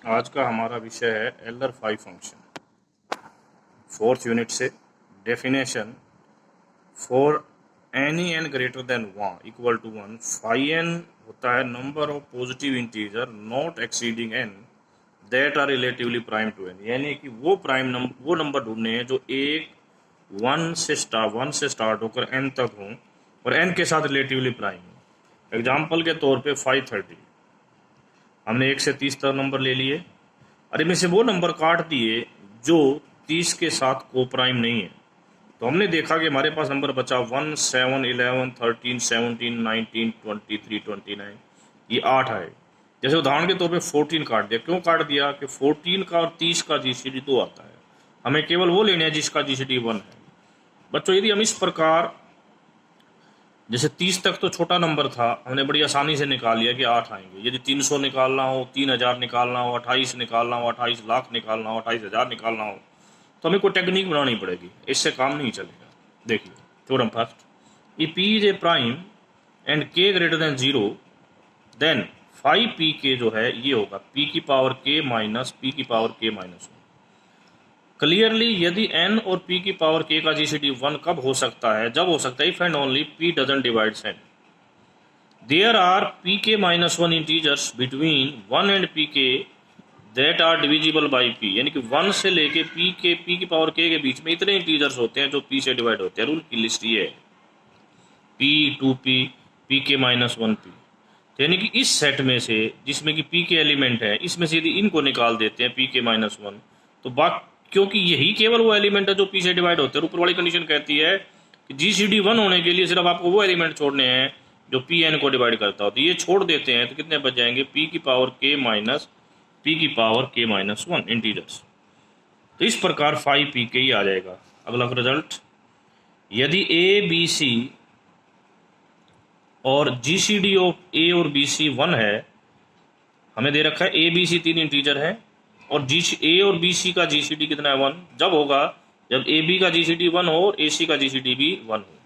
आज का हमारा विषय है Euler phi function, fourth unit से। Definition: for any n greater than one equal to one, phi n होता है number of positive integer not exceeding n that are relatively prime to n. यानी कि वो नंबर ढूंढने हैं जो एक वन से स्टार्ट होकर एन तक हों और एन के साथ रिलेटिवली प्राइम हो। एग्जाम्पल के तौर पे 530, हमने 1 से 30 तक नंबर ले लिए और इनमें से वो नंबर काट दिए जो 30 के साथ को प्राइम नहीं है। तो हमने देखा कि हमारे पास नंबर बचा 1, 7, 11, 13, 17, 19, 23, 29, ये 8 आए। जैसे उदाहरण के तौर पे 14 काट दिया। क्यों काट दिया? कि 14 का और 30 का जीसीडी 2 आता है, हमें केवल वो लेने हैं जिसका जीसीडी 1 है। बच्चों, यदि हम इस प्रकार, जैसे 30 तक तो छोटा नंबर था, हमने बड़ी आसानी से निकाल लिया कि 8 आएंगे। यदि 300 निकालना हो, 3000 निकालना हो, 28 निकालना हो, 28 लाख निकालना हो, 28,000 निकालना हो, तो हमें कोई टेक्निक बनानी पड़ेगी, इससे काम नहीं चलेगा। देखिए theorem first, if p is a prime and k greater than 0, then 5p के जो है ये होगा p की पावर k माइनस p की पावर k माइनस 1। क्लियरली यदि n और p की पावर k का जीसीडी 1 कब हो सकता है? जब हो सकता है if and only p doesn't divide n। There are pk minus 1 integers between 1 and pk that are divisible by p। यानी कि 1 से लेके p की पावर k के बीच में इतने इंटीजर्स होते हैं जो p से डिवाइड होते हैं। रूल की लिस्ट ये है, p, 2p, pk minus 1p। तो यानी कि इस सेट में से जिसमें कि p के एलिमेंट है, इसमें से यदि इनको निकाल देते हैं pk माइनस 1, तो क्योंकि यही केवल वो एलिमेंट है जो p से डिवाइड होते हैं। ऊपर वाली कंडीशन कहती है कि जीसीडी 1 होने के लिए सिर्फ आपको वो एलिमेंट छोड़ने हैं जो पी एन को डिवाइड करता हो। तो ये छोड़ देते हैं तो कितने बच जाएंगे? p की पावर k माइनस p की पावर k माइनस 1 इंटीजर्स। तो इस प्रकार 5p के ही आ जाएगा। अगला रिजल्ट, यदि a b c और जीसीडी ऑफ a और b c 1 है, हमें दे रखा है a b c 3 इंटीजर है और a और b c का जीसीडी कितना है? 1। जब होगा जब ए बी का जीसीडी 1 हो और ए सी का जीसीडी भी 1 हो।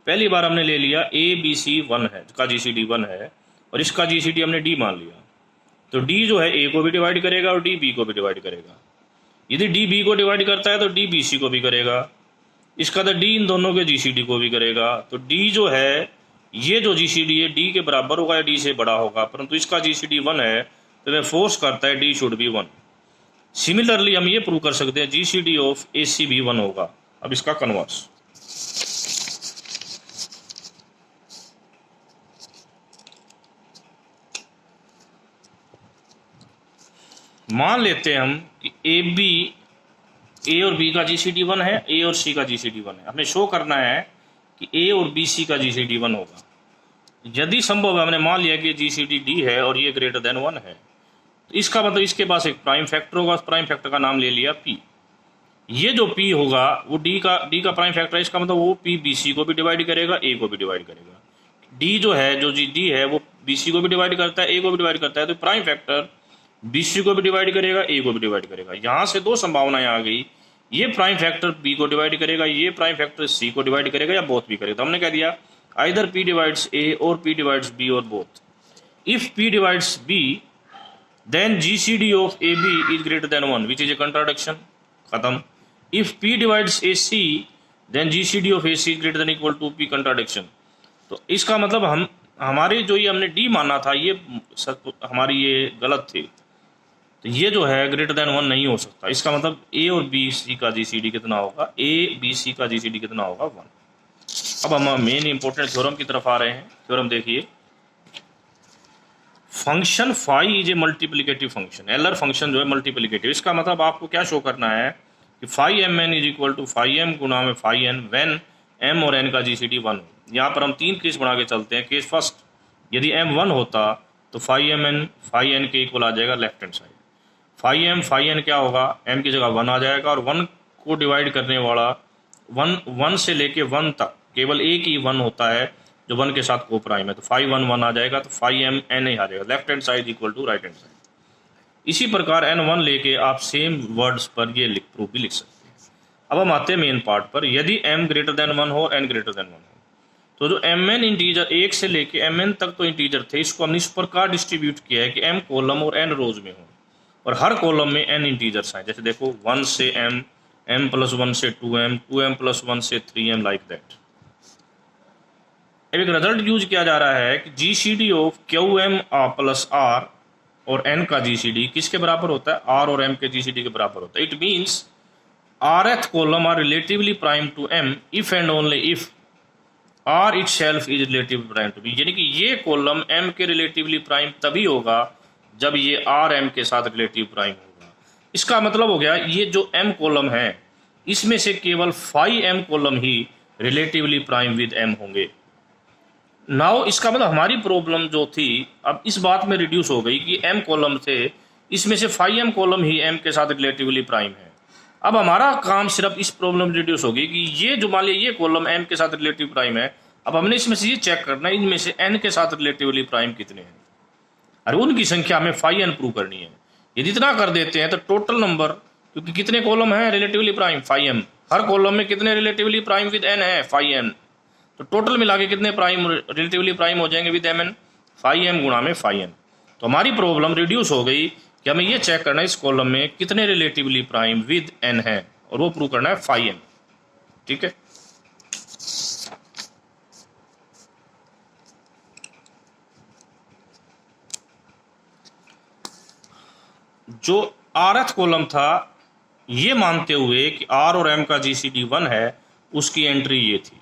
पहली बार हमने ले लिया ए बी सी 1 है का जीसीडी 1 है और इसका जीसीडी हमने डी मान लिया। तो डी जो है ए को भी डिवाइड करेगा और डी बी को भी डिवाइड करेगा। यदि डी बी को डिवाइड करता है तो डी बी सी को भी करेगा। इसका तो डी इन दोनों के जीसीडी को भी करेगा। तो डी जो है, ये जो जीसीडी है डी के बराबर होगा या डी से बड़ा होगा, परंतु इसका जीसीडी 1 है तो वह फोर्स करता है डी शुड बी 1। सिमिलरली हम ये प्रूव कर सकते हैं जीसीडी ऑफ ए सी भी 1 होगा। अब इसका कन्वर्स, मान लेते हैं हम कि ए और बी का जीसीडी 1 है, ए और सी का जीसीडी 1 है। हमें शो करना है कि ए और बी सी का जीसीडी 1 होगा। यदि संभव है, हमने मान लिया कि जीसीडी डी है और ये ग्रेटर देन 1 है, तो इसका मतलब इसके पास एक प्राइम फैक्टर होगा। उस प्राइम फैक्टर का नाम ले लिया पी। ये जो पी होगा वो डी का प्राइम फैक्टर है। इसका मतलब वो पी बी सी को भी डिवाइड करेगा, ए को भी डिवाइड करेगा। डी जो है, जो जी डी है, वो बी सी को भी डिवाइड करता है, ए को भी डिवाइड करता है। तो प्राइम फैक्टर बी सी को भी डिवाइड करेगा, ए को भी डिवाइड करेगा। यहाँ से दो संभावनाएं आ गई, ये प्राइम फैक्टर बी को डिवाइड करेगा, ये प्राइम फैक्टर सी को डिवाइड करेगा, या बोथ भी करेगा। तो हमने कह दिया आइदर पी डिवाइड्स ए और पी डिवाइड्स बी और both. If P divides B then GCD of A B is greater than 1 which is a contradiction. खत्म। If P divides A C then GCD of A C is greater than equal to P, contradiction. तो इसका मतलब हमारे जो ये हमने D माना था, ये हमारी ये गलत थी। तो ये जो है ग्रेटर देन 1 नहीं हो सकता। इसका मतलब ए और बी सी का जीसीडी कितना होगा? ए बी सी का जीसीडी कितना होगा? 1। अब हम मेन इंपॉर्टेंट थ्योरम की तरफ आ रहे हैं। थ्योरम देखिए, function phi is a multiplicative function. Euler function जो है मल्टीप्लिकेटिव। इसका मतलब आपको क्या शो करना है कि phi M N is equal to phi M गुना में फाई एन व्हेन एम और एन का जीसीडी 1 हो। यहाँ पर हम 3 केस बना के चलते हैं। केस फर्स्ट, यदि एम 1 होता तो फाई एन के इक्वल आ जाएगा left hand side. Phi n क्या होगा? एम की जगह 1 आ जाएगा और 1 को डिवाइड करने वाला 1 से लेके 1 तक केवल एक ही 1 होता है जो 1 के साथ को प्राइम है। तो फाई 1 आ जाएगा, तो फाई एम एन ही आ जाएगा। Left hand side equal to right hand side. इसी प्रकार n1 लेके आप सेम वर्ड्स पर ये प्रूफ भी लिख सकते हैं। अब हम आते हैं मेन पार्ट पर। यदि m ग्रेटर देन 1 हो और n ग्रेटर देन 1 हो, तो जो mn इंटीजर 1 से लेके mn तक तो इंटीजर थे, इसको हमने इस प्रकार डिस्ट्रीब्यूट किया है कि m कॉलम और n रोज में हो। और हर कॉलम में n इंटीजर्स हैं। जैसे देखो 1 से m, m प्लस 1 से 2m, 2m प्लस 1 से 3m, लाइक दैट। अब एक रिजल्ट यूज किया जा रहा है कि GCD of QM plus R और n का GCD किसके बराबर होता है? R और m के GCD के बराबर होता है। It means rth column are relatively prime to m if and only if R itself is relatively prime to b। यानी कि ये कॉलम m के रिलेटिवली प्राइम तभी होगा जब ये R m के साथ रिलेटिव प्राइम होगा। इसका मतलब हो गया ये जो m कॉलम है इसमें से केवल फाई m कॉलम ही रिलेटिवली प्राइम विद m होंगे। नाउ इसका मतलब हमारी प्रॉब्लम जो थी अब इस बात में रिड्यूस हो गई कि m कॉलम थे, इसमें से फाई m कॉलम ही m के साथ रिलेटिवली प्राइम है। अब हमारा काम सिर्फ इस प्रॉब्लम रिड्यूस हो गई कि ये जो मान लिया ये कॉलम m के साथ रिलेटिव प्राइम है, अब हमने इसमें से ये चेक करना है इनमें से n के साथ रिलेटिवली प्राइम कितने हैं और उनकी संख्या हमें फाई n प्रूव करनी है। यदि इतना कर देते हैं तो टोटल नंबर, क्योंकि कितने कॉलम हैं रिलेटिवली प्राइम? Phi m। हर कॉलम में कितने रिलेटिवली प्राइम विद n है? Phi n। तो टोटल मिला के कितने प्राइम रिलेटिवली प्राइम हो जाएंगे विद mn? फाई m गुणा में फाई n। तो हमारी प्रॉब्लम रिड्यूस हो गई कि हमें ये चेक करना है इस कॉलम में कितने रिलेटिवली प्राइम विद n है और वो प्रूव करना है फाई n। ठीक है, जो rth कॉलम था ये मानते हुए कि r और m का GCD 1 है, उसकी एंट्री ये थी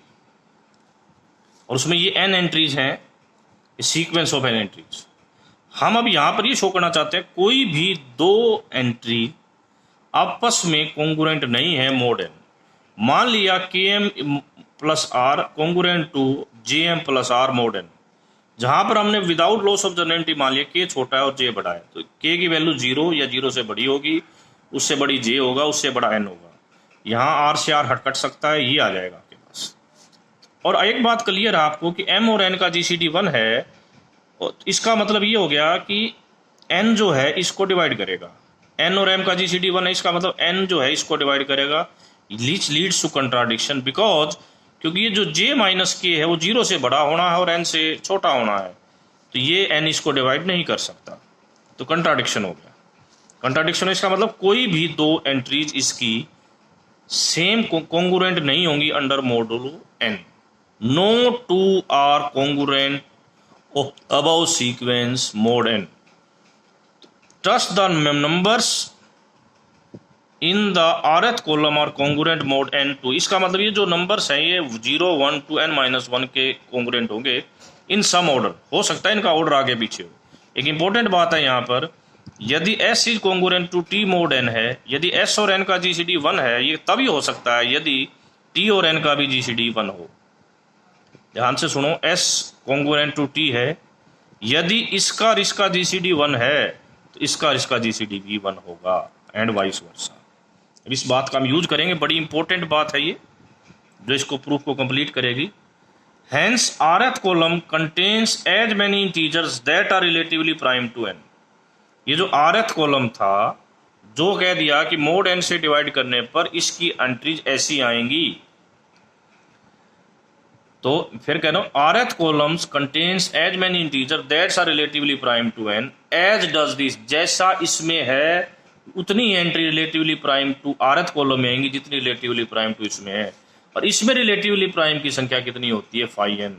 और उसमें ये n एंट्रीज हैं, सीक्वेंस ऑफ n एंट्रीज। हम अब यहाँ पर ये शो करना चाहते हैं कोई भी दो एंट्री आपस में कॉन्ग्रुएंट नहीं है मोड n। मान लिया km plus r congruent to jm plus r mod n, जहाँ पर हमने विदाउट लॉस ऑफ जर्नलिटी मान लिया k छोटा है और j बड़ा है, तो k की वैल्यू 0 या 0 से बड़ी होगी, उससे बड़ी j होगा, उससे बड़ा n होगा। यहाँ r से r हट कट सकता है, ये आ जाएगा आपके पास। और एक बात क्लियर है आपको कि m और n का GCD 1 है, और इसका मतलब ये हो गया कि n जो है इसको डिवाइड करेगा। n और m का GCD 1 है, इसका मतलब n जो है इसको डिवाइड करेगा। लीड्स टू कंट्राडिक्शन बिकॉज क्योंकि ये जो j माइनस k है वो 0 से बड़ा होना है और n से छोटा होना है, तो ये n इसको डिवाइड नहीं कर सकता, तो कंट्राडिक्शन हो गया। कंट्राडिक्शन इसका मतलब कोई भी दो एंट्रीज इसकी सेम कॉन्ग्रुएंट नहीं होंगी under modulo n। No two are congruent above sequence mode n. Thus the numbers in the rth column are congruent mode n to। इसका मतलब ये जो नंबर्स हैं ये 0, 1 to n माइनस 1 के कॉन्ग्रुएंट होंगे इन सम ऑर्डर। हो सकता है इनका ऑर्डर आगे पीछे हो। एक इंपॉर्टेंट बात है यहाँ पर, यदि s is congruent to t mod n है, यदि s और n का GCD 1 है, ये तभी हो सकता है यदि t और n का भी GCD 1 हो। ध्यान से सुनो, s कॉन्ग्रुएंट टू t है, यदि इसका और इसका GCD 1 है तो इसका और इसका GCD भी 1 होगा एंड वाइस वर्सा। अब इस बात का हम यूज करेंगे, बड़ी इंपॉर्टेंट बात है ये जो इसको प्रूफ को कंप्लीट करेगी। Hence rth column contains as many integers that are relatively prime to n। ये जो rth कॉलम था जो कह दिया कि मोड n से डिवाइड करने पर इसकी एंट्रीज ऐसी आएंगी, तो फिर कह रहा हूं rth columns contains as many integer that's are relatively prime to n as does this. जैसा इसमें है उतनी entry relatively prime to rth column में आएंगी जितनी रिलेटिवली प्राइम टू इसमें है, और इसमें रिलेटिवली प्राइम की संख्या कितनी होती है? Phi n।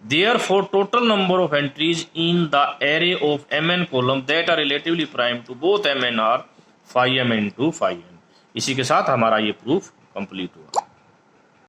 Therefore total number of entries in the array of mn column that are relatively prime to both mn are phi m into phi n। इसी के साथ हमारा ये प्रूफ कंप्लीट हुआ।